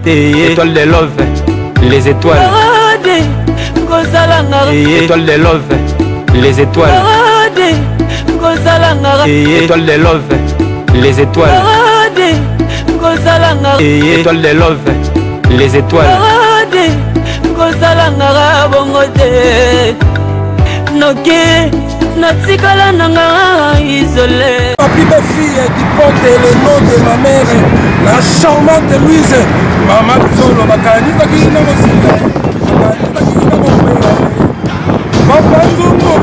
Étoile de love, les étoiles. Étoile de love, les étoiles. Étoile de love, les étoiles. Étoile de love, les étoiles. Isolé. Papi, ma fille qui porte le nom de ma mère, la charmante Louise. Maman Zolo, ma canita qui n'a pas si Papa Zongo,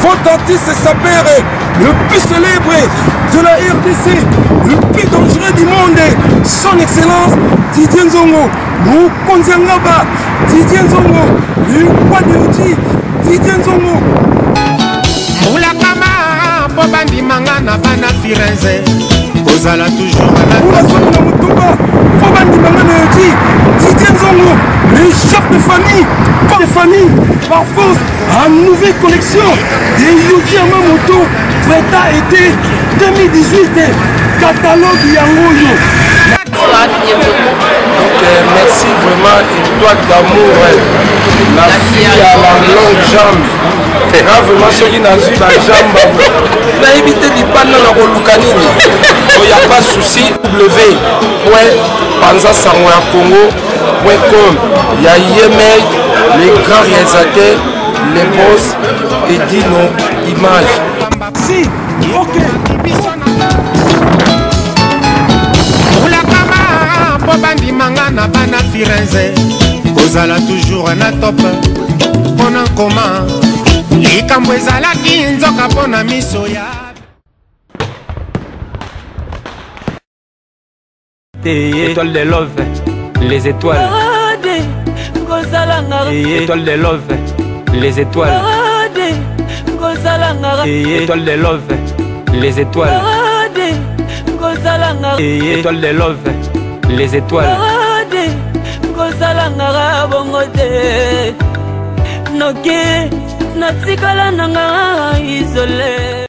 Faux artiste s'appelle le plus célèbre de la RDC, le plus dangereux du monde, son excellence Didier Nzongo, nous Konzangaba, Didier Nzongo, le roi de Odi, Didier Nzongo. Moulakama, Bobandi Mangana, Bana Firenze, Ozala toujours à la Moulakama, Mutumba, Bobandi Mangana Odi, Didier Nzongo, le chef de famille, par famille, par force, en nouvelle collection de Yuki Yamamoto, Prêta été 2018, catalogue Yangoyo. Donc merci vraiment, une toile d'amour, la fille à la longue jambe. Vraiment, ceux qui n'ont pas la jambe, on a évité de pas dans le Lukanini. Il n'y a pas de souci. Congo.com. Il y a Yemei, les grands réalisateurs, les boss et Dino Images. Si, ok. Bobandi Mangana Bana Firenze, Ozala toujours na top, pona koma, likambo ezalaki nzoka pona miso ya. Étoile de love, les étoiles. Étoile de love, les étoiles. Étoile de love, les étoiles. Étoile de love, les étoiles. Isolé.